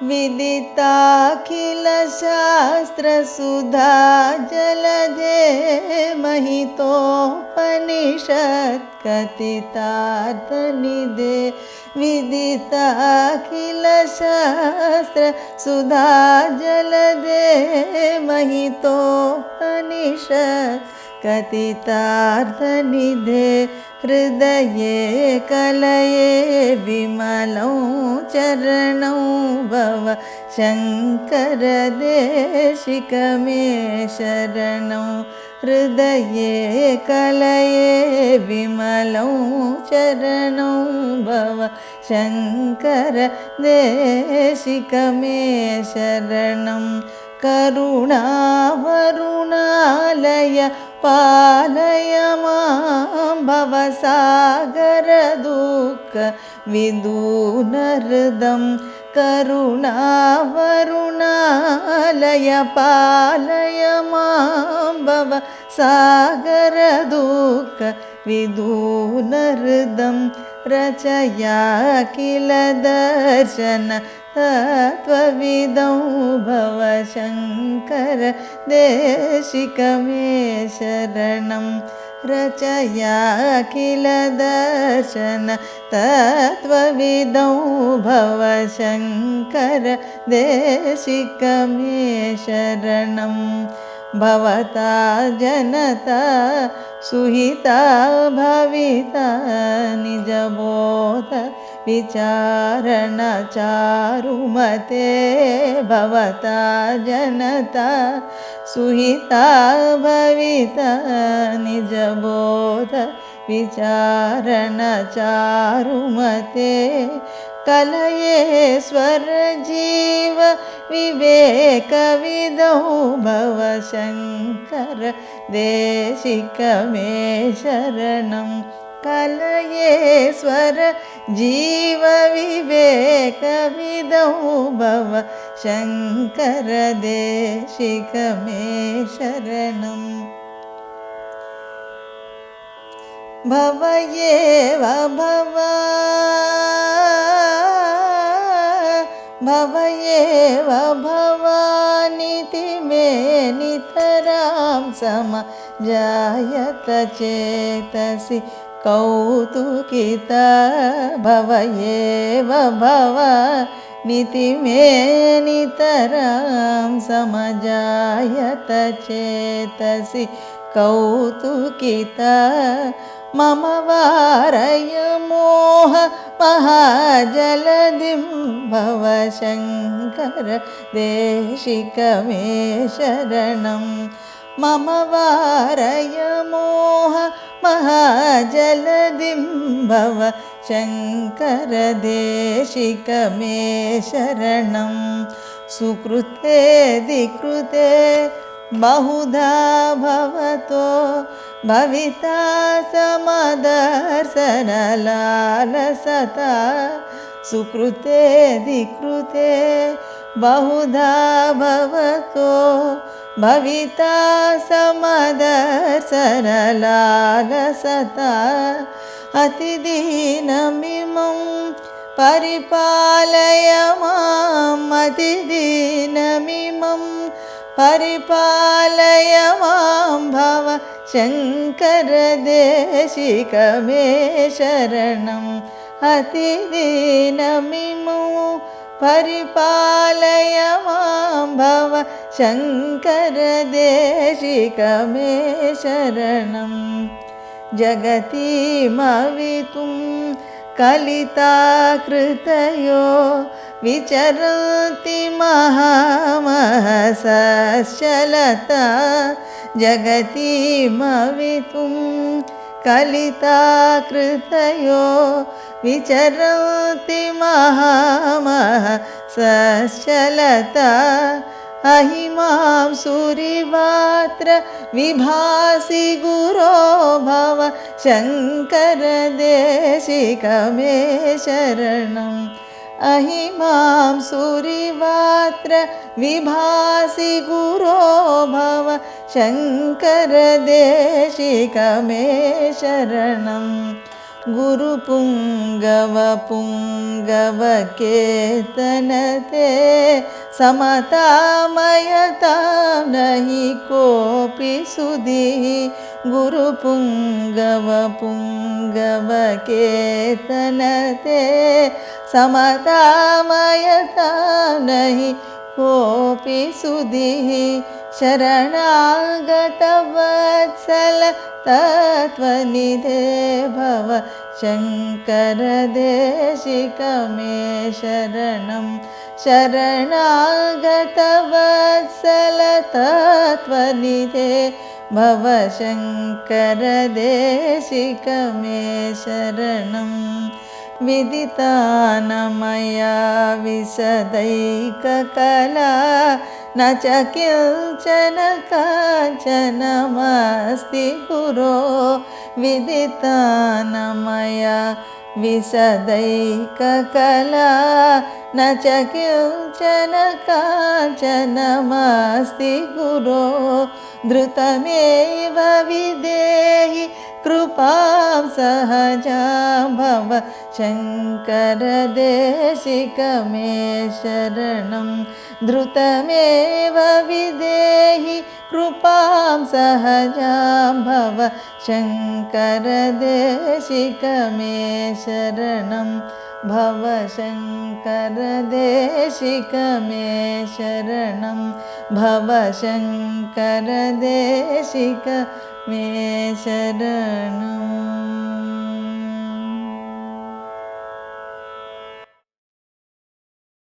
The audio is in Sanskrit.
विदिताखिलशास्त्रसुधा जलधे महितोपनिषत्कथितार्थनिधे विदिताखिलशास्त्रसुधा जलधे महितोपनिषत्कथितार्थनिधे हृदये कलये विमलं चरणं भव शङ्कर देशिकमे शरणं हृदये कलये विमलं चरणं भव शङ्कर देशिकमे शरणं करुणावरुणालय पालय मां भवसागरदुःख विदूनहृदं करुणावरुणालय पालय मां भवसागरदुःख विदूनहृदं रचया किल दर्शन तत्त्वविदं भव शङ्कर देशिकमे शरणं रचया किल दर्शन तत्त्वविदं भव शङ्कर देशिकमे शरणं भवता जनता सुहिता भविता निजबोध विचारण चारुमते भवता जनता सुहिता भविता निजबोध विचारण चारुमते कलये स्वर जीव विवेकविदौ भव शङ्कर देशिकमे शरणं कलये स्वर जीव विवेकविदौ भव शङ्कर देशिकमे शरणं भव एव भव एव भवानिति मे नितरां समजायत चेतसि कौतुकिता भव एव भवानिति मे नितरां समजायत चेतसि कौतुकिता मम वारय मोह महाजलधिं भव शङ्कर देशिकमे शरणं मम वारय मोह महाजलधिं भव शङ्कर देशिकमे शरणं सुकृते दिकृते बहुधा भवतो भविता समदर्शनलालसता सुकृते दिकृते बहुधा भवतो भविता समदर्शनलालसता अतिदीनमिमं परिपालय माम् अतिदीनमिमं परिपालय मां भव शङ्कर देशिकमे शरणं अतिदीनमिमं परिपालय मां भव शङ्कर देशिकमे शरणं जगतीमवितुं कलिताकृतयो विचरन्ति महामहसश्चलता जगतीमवितुं कलिताकृतयो विचरन्ति महामहसश्चलता अहिमां सूरिवात्र विभासि गुरो भव शङ्कर देशिकमे शरणम् अहिमां सूरिवात्र विभासि गुरो भव शङ्कर देशिकमे शरणं गुरुपुङ्गवपुङ्गवकेतनते समतामयता नहि कोऽपि सुधिः गुरुपुङ्गवपुङ्गवकेतनते समतामयता नहि कोऽपि सुधिः शरणागतवत्सल तत्त्वनिधे भव शङ्करदेशिक मे शरणं शरणागतवत्सल तत्त्वनिधे भव शङ्करदेशिक मे शरणं विदितानमया विशदैककला न च किञ्चन काञ्चनमस्ति गुरो विदितानमया विशदैककला न च किञ्चन काञ्चनमस्ति गुरो धृतमेव विदेहि कृपां सहजां भव शङ्करदेशिक मे शरणं धृतमेव विदेहि कृपां सहजां भव शङ्करदेशिक मे शरणं भव शङ्करदेशिक मे शरणं भव शङ्करदेशिक मे शरणम्।